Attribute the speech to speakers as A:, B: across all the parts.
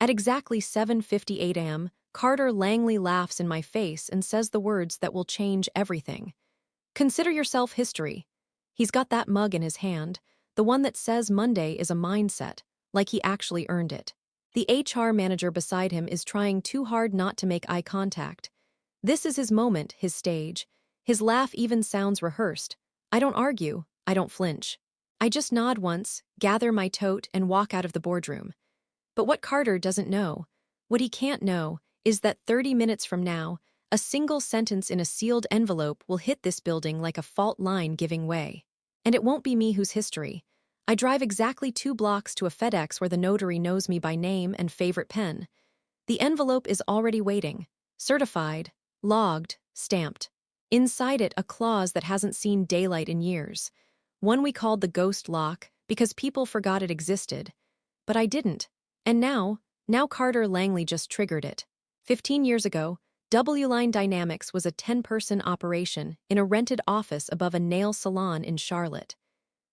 A: At exactly 7:58 a.m., Carter Langley laughs in my face and says the words that will change everything. Consider yourself history. He's got that mug in his hand, the one that says Monday is a mindset, like he actually earned it. The HR manager beside him is trying too hard not to make eye contact. This is his moment, his stage. His laugh even sounds rehearsed. I don't argue, I don't flinch. I just nod once, gather my tote, and walk out of the boardroom. But what Carter doesn't know, what he can't know, is that 30 minutes from now, a single sentence in a sealed envelope will hit this building like a fault line giving way. And it won't be me who's history. I drive exactly 2 blocks to a FedEx where the notary knows me by name and favorite pen. The envelope is already waiting, certified, logged, stamped. Inside it, a clause that hasn't seen daylight in years. One we called the ghost lock because people forgot it existed. But I didn't. And now Carter Langley just triggered it. 15 years ago, W-Line Dynamics was a 10-person operation in a rented office above a nail salon in Charlotte.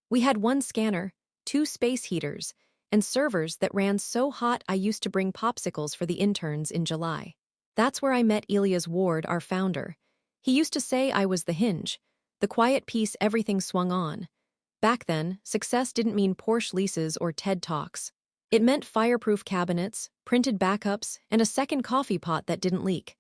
A: We had 1 scanner, 2 space heaters, and servers that ran so hot I used to bring popsicles for the interns in July. That's where I met Elias Ward, our founder. He used to say I was the hinge, the quiet piece everything swung on. Back then, success didn't mean Porsche leases or TED Talks. It meant fireproof cabinets, printed backups, and a second coffee pot that didn't leak.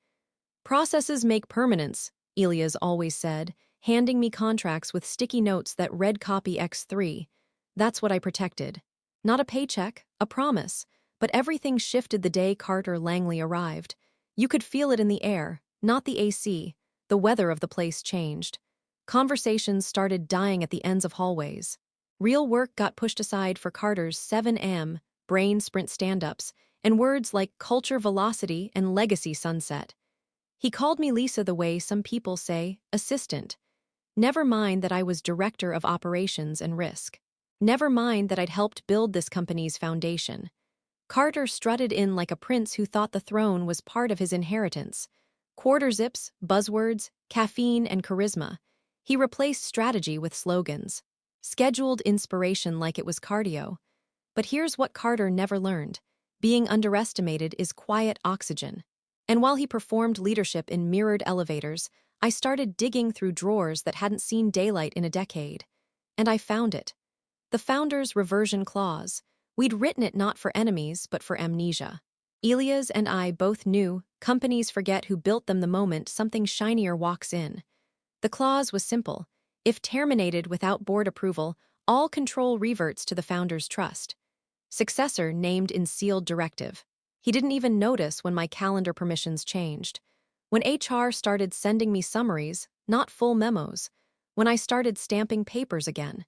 A: Processes make permanence, Elias always said, handing me contracts with sticky notes that read copy X3. That's what I protected. Not a paycheck, a promise, but everything shifted the day Carter Langley arrived. You could feel it in the air, not the AC. The weather of the place changed. Conversations started dying at the ends of hallways. Real work got pushed aside for Carter's 7 a.m. brain sprint stand-ups, and words like culture velocity and legacy sunset. He called me Lisa the way some people say, assistant. Never mind that I was director of operations and risk. Never mind that I'd helped build this company's foundation. Carter strutted in like a prince who thought the throne was part of his inheritance. Quarter zips, buzzwords, caffeine, and charisma. He replaced strategy with slogans. Scheduled inspiration like it was cardio. But here's what Carter never learned. Being underestimated is quiet oxygen. And while he performed leadership in mirrored elevators, I started digging through drawers that hadn't seen daylight in a decade. And I found it. The founder's reversion clause. We'd written it not for enemies, but for amnesia. Elias and I both knew companies forget who built them the moment something shinier walks in. The clause was simple. If terminated without board approval, all control reverts to the founder's trust. Successor named in sealed directive. He didn't even notice when my calendar permissions changed. When HR started sending me summaries, not full memos. When I started stamping papers again.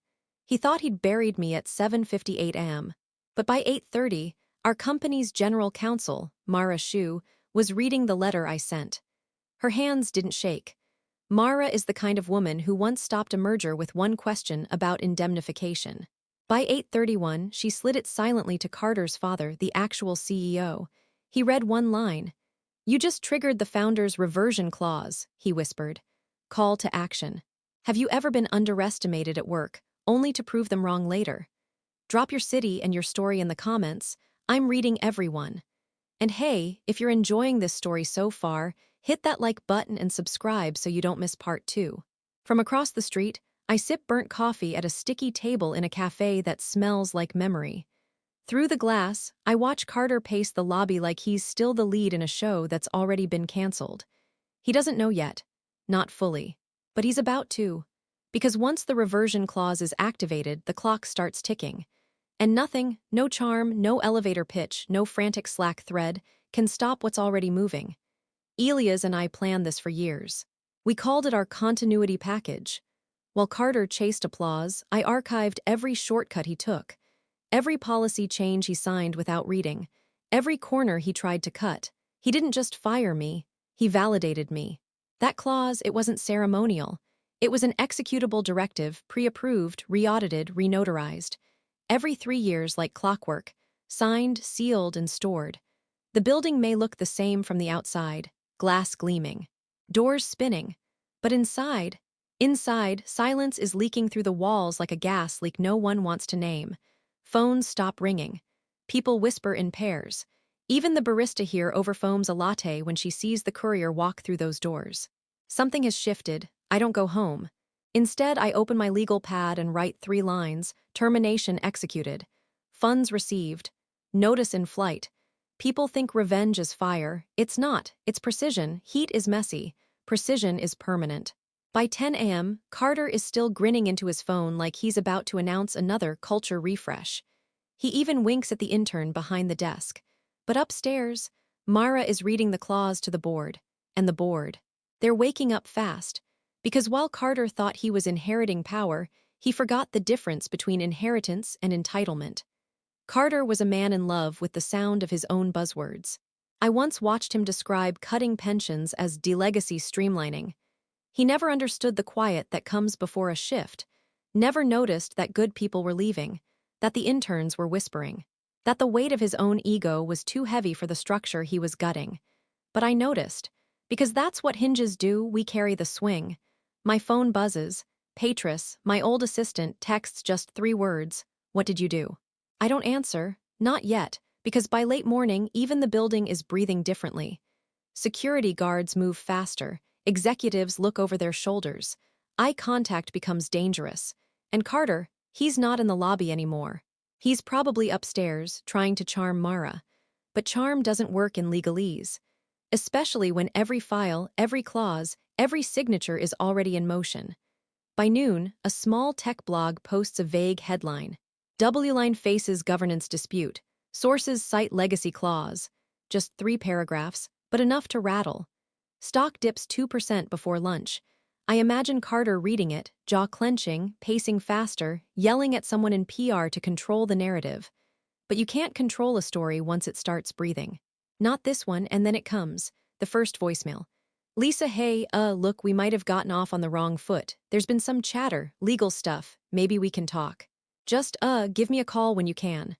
A: He thought he'd buried me at 7:58 a.m. But by 8:30, our company's general counsel, Mara Shu, was reading the letter I sent. Her hands didn't shake. Mara is the kind of woman who once stopped a merger with one question about indemnification. By 8:31, she slid it silently to Carter's father, the actual CEO. He read one line. "You just triggered the founder's reversion clause," he whispered. "Call to action. Have you ever been underestimated at work, only to prove them wrong later? Drop your city and your story in the comments. I'm reading everyone. And hey, if you're enjoying this story so far, hit that like button and subscribe so you don't miss part 2. From across the street, I sip burnt coffee at a sticky table in a cafe that smells like memory. Through the glass, I watch Carter pace the lobby like he's still the lead in a show that's already been canceled. He doesn't know yet. Not fully. But he's about to. Because once the reversion clause is activated, the clock starts ticking. And nothing, no charm, no elevator pitch, no frantic Slack thread, can stop what's already moving. Elias and I planned this for years. We called it our continuity package. While Carter chased applause, I archived every shortcut he took, every policy change he signed without reading, every corner he tried to cut. He didn't just fire me, he validated me. That clause, it wasn't ceremonial. It was an executable directive, pre-approved, re-audited, renotarized. Every 3 years like clockwork, signed, sealed, and stored. The building may look the same from the outside, glass gleaming, doors spinning, but inside, silence is leaking through the walls like a gas leak no one wants to name. Phones stop ringing. People whisper in pairs. Even the barista here overfoams a latte when she sees the courier walk through those doors. Something has shifted. I don't go home. Instead, I open my legal pad and write 3 lines: termination executed, funds received, notice in flight. People think revenge is fire. It's not. It's precision. Heat is messy. Precision is permanent. By 10 a.m., Carter is still grinning into his phone like he's about to announce another culture refresh. He even winks at the intern behind the desk. But upstairs, Mara is reading the clause to the board. And the board. They're waking up fast. Because while Carter thought he was inheriting power, he forgot the difference between inheritance and entitlement. Carter was a man in love with the sound of his own buzzwords. I once watched him describe cutting pensions as delegacy streamlining. He never understood the quiet that comes before a shift, never noticed that good people were leaving, that the interns were whispering, that the weight of his own ego was too heavy for the structure he was gutting. But I noticed, because that's what hinges do. We carry the swing. My phone buzzes. Patris, my old assistant, texts just 3 words. What did you do? I don't answer, not yet, because by late morning, even the building is breathing differently. Security guards move faster. Executives look over their shoulders. Eye contact becomes dangerous. And Carter, he's not in the lobby anymore. He's probably upstairs, trying to charm Mara. But charm doesn't work in legalese. Especially when every file, every clause, every signature is already in motion. By noon, a small tech blog posts a vague headline. W-Line faces governance dispute. Sources cite legacy clause. Just 3 paragraphs, but enough to rattle. Stock dips 2% before lunch. I imagine Carter reading it, jaw clenching, pacing faster, yelling at someone in PR to control the narrative. But you can't control a story once it starts breathing. Not this one, and then it comes. The first voicemail. Lisa, hey, look, we might have gotten off on the wrong foot. There's been some chatter, legal stuff. Maybe we can talk. Just, give me a call when you can.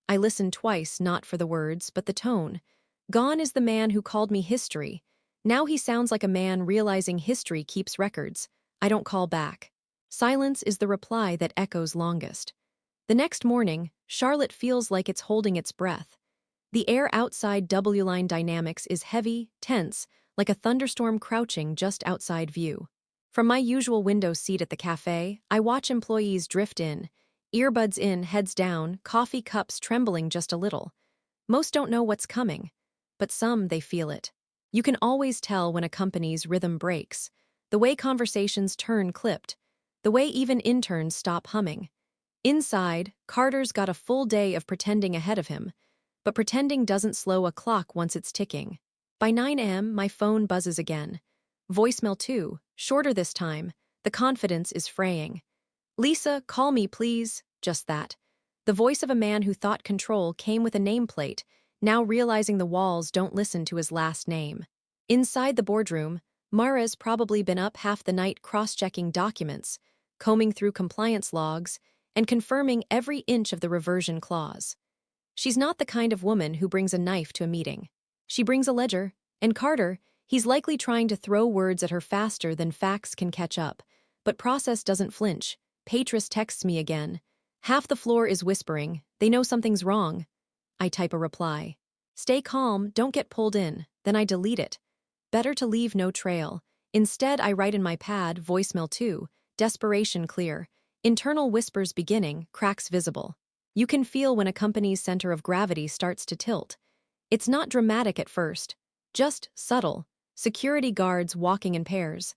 A: I listened twice, not for the words, but the tone. Gone is the man who called me history. Now he sounds like a man realizing history keeps records. I don't call back. Silence is the reply that echoes longest. The next morning, Charlotte feels like it's holding its breath. The air outside W-Line Dynamics is heavy, tense, like a thunderstorm crouching just outside view. From my usual window seat at the cafe, I watch employees drift in, earbuds in, heads down, coffee cups trembling just a little. Most don't know what's coming, but some, they feel it. You can always tell when a company's rhythm breaks, the way conversations turn clipped, the way even interns stop humming. Inside, Carter's got a full day of pretending ahead of him, but pretending doesn't slow a clock once it's ticking. By 9 a.m., my phone buzzes again. Voicemail 2, shorter this time. The confidence is fraying. Lisa, call me, please. Just that. The voice of a man who thought control came with a nameplate, now realizing the walls don't listen to his last name. Inside the boardroom, Mara's probably been up half the night cross-checking documents, combing through compliance logs, and confirming every inch of the reversion clause. She's not the kind of woman who brings a knife to a meeting. She brings a ledger, and Carter, he's likely trying to throw words at her faster than facts can catch up. But process doesn't flinch. Patris texts me again. Half the floor is whispering. They know something's wrong. I type a reply. Stay calm, don't get pulled in. Then I delete it. Better to leave no trail. Instead, I write in my pad, voicemail 2, desperation clear. Internal whispers beginning, cracks visible. You can feel when a company's center of gravity starts to tilt. It's not dramatic at first, just subtle. Security guards walking in pairs.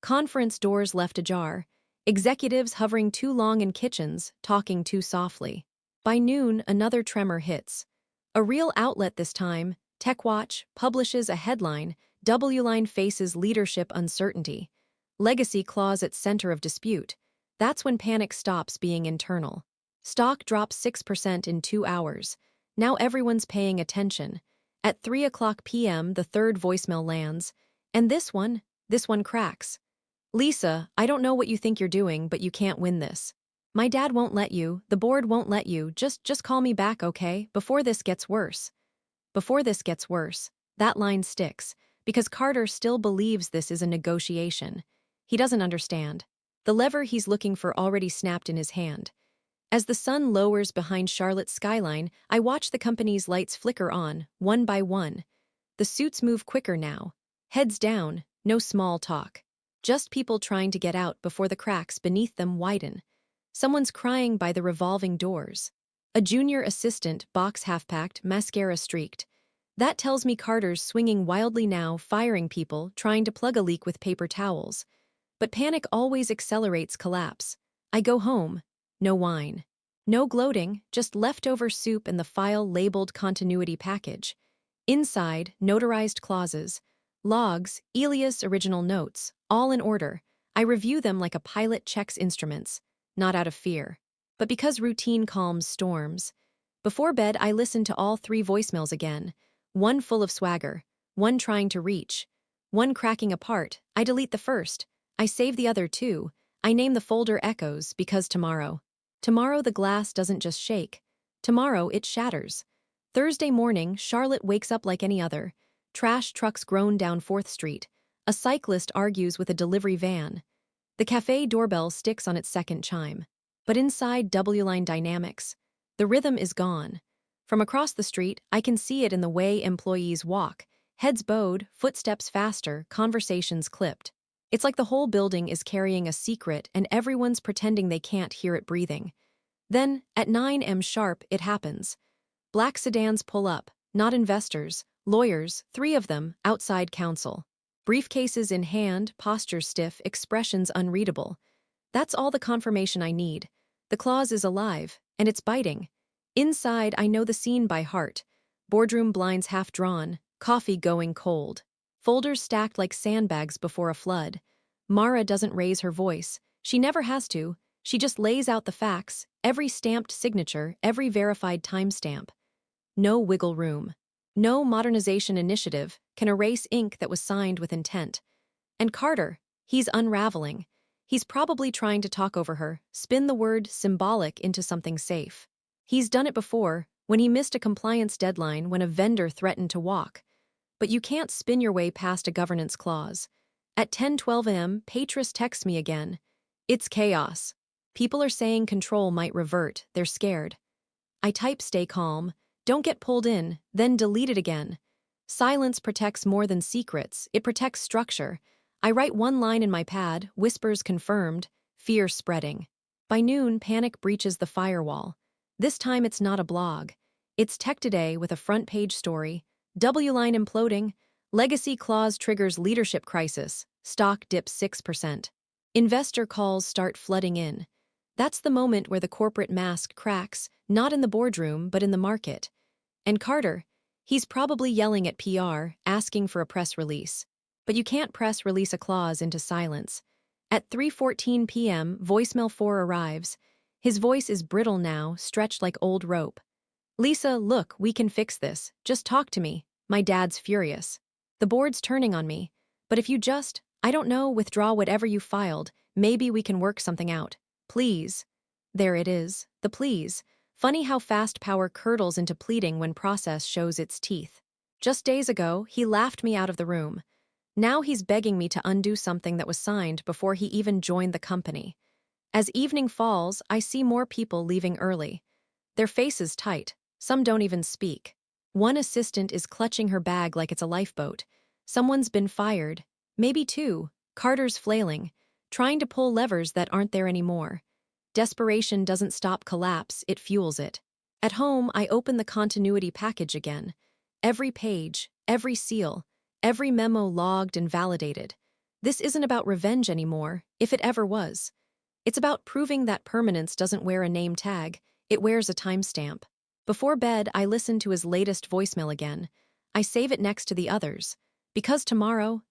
A: Conference doors left ajar. Executives hovering too long in kitchens, talking too softly. By noon, another tremor hits. A real outlet this time, TechWatch, publishes a headline, W-Line faces leadership uncertainty. Legacy clause at center of dispute. That's when panic stops being internal. Stock drops 6% in 2 hours. Now everyone's paying attention. At 3:00 p.m., the third voicemail lands. And this one cracks. Lisa, I don't know what you think you're doing, but you can't win this. My dad won't let you, the board won't let you, just call me back, okay? Before this gets worse. Before this gets worse. That line sticks, because Carter still believes this is a negotiation. He doesn't understand. The lever he's looking for already snapped in his hand. As the sun lowers behind Charlotte's skyline, I watch the company's lights flicker on, one by one. The suits move quicker now. Heads down, no small talk. Just people trying to get out before the cracks beneath them widen. Someone's crying by the revolving doors. A junior assistant, box half-packed, mascara streaked. That tells me Carter's swinging wildly now, firing people, trying to plug a leak with paper towels. But panic always accelerates collapse. I go home. No wine. No gloating, just leftover soup and the file labeled continuity package. Inside, notarized clauses. Logs, Elias' original notes, all in order. I review them like a pilot checks instruments, not out of fear, but because routine calms storms. Before bed, I listen to all 3 voicemails again. One full of swagger, one trying to reach, one cracking apart. I delete the first. I save the other 2. I name the folder Echoes because tomorrow. Tomorrow the glass doesn't just shake. Tomorrow it shatters. Thursday morning, Charlotte wakes up like any other. Trash trucks groan down 4th Street. A cyclist argues with a delivery van. The cafe doorbell sticks on its second chime. But inside W-line dynamics, the rhythm is gone. From across the street, I can see it in the way employees walk. Heads bowed, footsteps faster, conversations clipped. It's like the whole building is carrying a secret and everyone's pretending they can't hear it breathing. Then, at 9 a.m. sharp, it happens. Black sedans pull up, not investors, lawyers, 3 of them, outside counsel. Briefcases in hand, postures stiff, expressions unreadable. That's all the confirmation I need. The clause is alive, and it's biting. Inside, I know the scene by heart. Boardroom blinds half drawn, coffee going cold. Folders stacked like sandbags before a flood. Mara doesn't raise her voice. She never has to. She just lays out the facts, every stamped signature, every verified timestamp. No wiggle room. No modernization initiative can erase ink that was signed with intent. And Carter, he's unraveling. He's probably trying to talk over her, spin the word symbolic into something safe. He's done it before, when he missed a compliance deadline when a vendor threatened to walk. But you can't spin your way past a governance clause. At 10:12 a.m., Patris texts me again. It's chaos. People are saying control might revert, they're scared. I type stay calm, don't get pulled in, then delete it again. Silence protects more than secrets, it protects structure. I write one line in my pad, whispers confirmed, fear spreading. By noon, panic breaches the firewall. This time it's not a blog. It's Tech Today with a front-page story. W-line imploding. Legacy clause triggers leadership crisis. Stock dips 6%. Investor calls start flooding in. That's the moment where the corporate mask cracks, not in the boardroom, but in the market. And Carter, he's probably yelling at PR, asking for a press release. But you can't press release a clause into silence. At 3:14 p.m., voicemail 4 arrives. His voice is brittle now, stretched like old rope. Lisa, look, we can fix this. Just talk to me. My dad's furious. The board's turning on me. But if you just, I don't know, withdraw whatever you filed, maybe we can work something out. Please. There it is, the please. Funny how fast power curdles into pleading when process shows its teeth. Just days ago, he laughed me out of the room. Now he's begging me to undo something that was signed before he even joined the company. As evening falls, I see more people leaving early. Their faces tight. Some don't even speak. One assistant is clutching her bag like it's a lifeboat. Someone's been fired. Maybe 2. Carter's flailing, trying to pull levers that aren't there anymore. Desperation doesn't stop collapse, it fuels it. At home, I open the continuity package again. Every page, every seal, every memo logged and validated. This isn't about revenge anymore, if it ever was. It's about proving that permanence doesn't wear a name tag, it wears a timestamp. Before bed, I listen to his latest voicemail again. I save it next to the others. Because tomorrow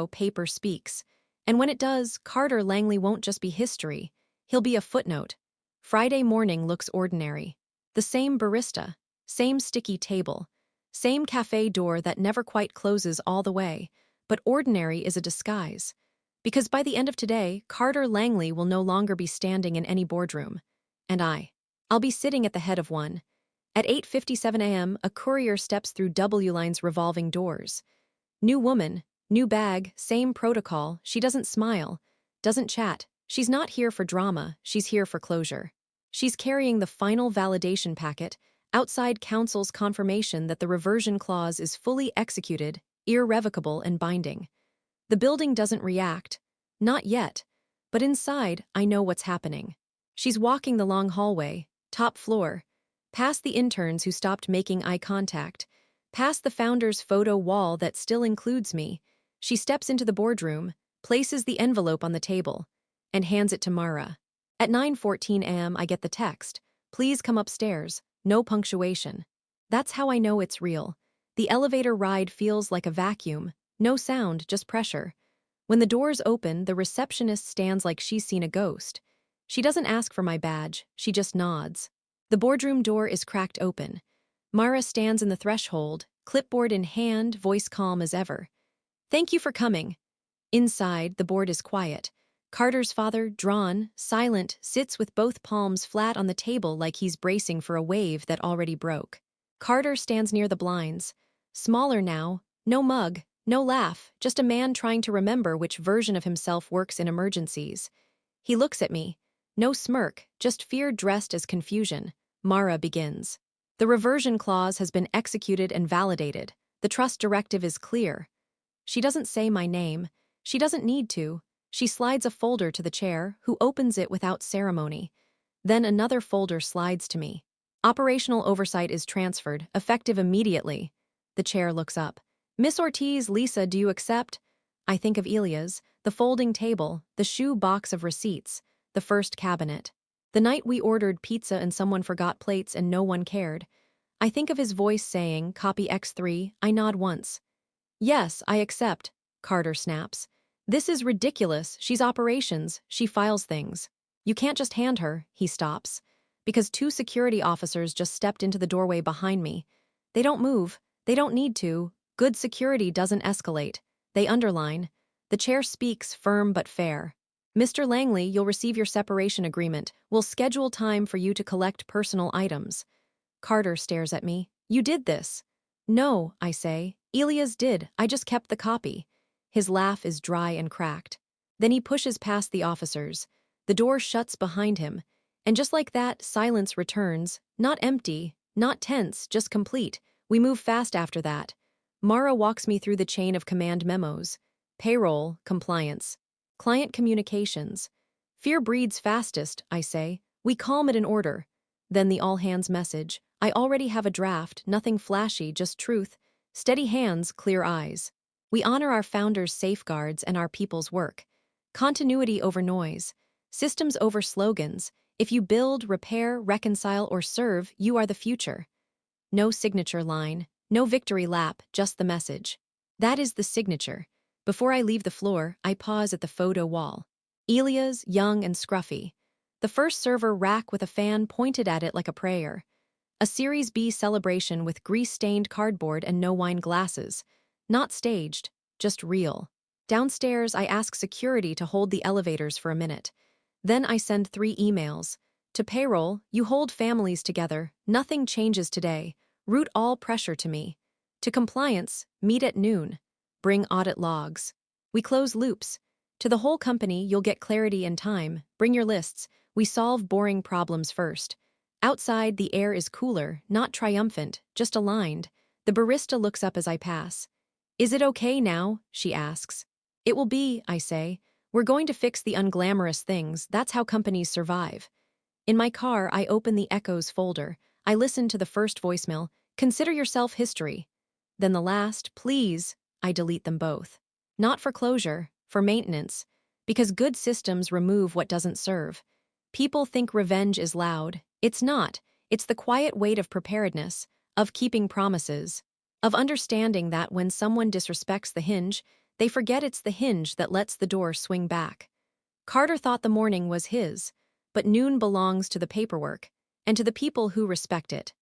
A: paper speaks. And when it does, Carter Langley won't just be history. He'll be a footnote. Friday morning looks ordinary. The same barista, same sticky table, same cafe door that never quite closes all the way. But ordinary is a disguise. Because by the end of today, Carter Langley will no longer be standing in any boardroom. And I'll be sitting at the head of one. At 8:57 a.m., a courier steps through W-line's revolving doors. New woman, new bag, same protocol. She doesn't smile, doesn't chat. She's not here for drama, she's here for closure. She's carrying the final validation packet, outside counsel's confirmation that the reversion clause is fully executed, irrevocable, and binding. The building doesn't react. Not yet. But inside, I know what's happening. She's walking the long hallway, top floor, past the interns who stopped making eye contact, past the founder's photo wall that still includes me. She steps into the boardroom, places the envelope on the table, and hands it to Mara. At 9:14 a.m. I get the text, "Please come upstairs, no punctuation." That's how I know it's real. The elevator ride feels like a vacuum, no sound, just pressure. When the doors open, the receptionist stands like she's seen a ghost. She doesn't ask for my badge, she just nods. The boardroom door is cracked open. Mara stands in the threshold, clipboard in hand, voice calm as ever. "Thank you for coming." Inside, the board is quiet. Carter's father, drawn, silent, sits with both palms flat on the table like he's bracing for a wave that already broke. Carter stands near the blinds. Smaller now, no mug, no laugh, just a man trying to remember which version of himself works in emergencies. He looks at me. No smirk, just fear dressed as confusion. Mara begins. "The reversion clause has been executed and validated. The trust directive is clear." She doesn't say my name. She doesn't need to. She slides a folder to the chair, who opens it without ceremony. Then another folder slides to me. "Operational oversight is transferred, effective immediately." The chair looks up. "Miss Ortiz, Lisa, do you accept?" I think of Elia's, the folding table, the shoe box of receipts, the first cabinet. The night we ordered pizza and someone forgot plates and no one cared. I think of his voice saying, "Copy X3, I nod once. "Yes, I accept," Carter snaps. "This is ridiculous, she's operations, she files things." "You can't just hand her," he stops. Because two security officers just stepped into the doorway behind me. They don't move, they don't need to. Good security doesn't escalate. They underline. The chair speaks, firm but fair. "Mr. Langley, you'll receive your separation agreement. We'll schedule time for you to collect personal items." Carter stares at me. "You did this." "No," I say. "Elias did, I just kept the copy." His laugh is dry and cracked. Then he pushes past the officers. The door shuts behind him. And just like that, silence returns. Not empty, not tense, just complete. We move fast after that. Mara walks me through the chain of command memos. Payroll, compliance. Client communications. "Fear breeds fastest," I say. "We calm it in order." Then the all-hands message. I already have a draft, nothing flashy, just truth. Steady hands, clear eyes. We honor our founders' safeguards and our people's work. Continuity over noise. Systems over slogans. If you build, repair, reconcile, or serve, you are the future. No signature line, no victory lap, just the message. That is the signature. Before I leave the floor, I pause at the photo wall. Elia's, young and scruffy. The first server rack with a fan pointed at it like a prayer. A Series B celebration with grease-stained cardboard and no wine glasses. Not staged, just real. Downstairs, I ask security to hold the elevators for a minute. Then I send 3 emails. To payroll, "You hold families together. Nothing changes today. Route all pressure to me." To compliance, "Meet at noon. Bring audit logs." We close loops. To the whole company, "You'll get clarity in time. Bring your lists. We solve boring problems first." Outside, the air is cooler, not triumphant, just aligned. The barista looks up as I pass. "Is it okay now?" she asks. "It will be," I say. "We're going to fix the unglamorous things. That's how companies survive." In my car, I open the Echoes folder. I listen to the first voicemail, "Consider yourself history." Then the last, "Please." I delete them both. Not for closure, for maintenance. Because good systems remove what doesn't serve. People think revenge is loud. It's not. It's the quiet weight of preparedness, of keeping promises, of understanding that when someone disrespects the hinge, they forget it's the hinge that lets the door swing back. Carter thought the morning was his, but noon belongs to the paperwork, and to the people who respect it.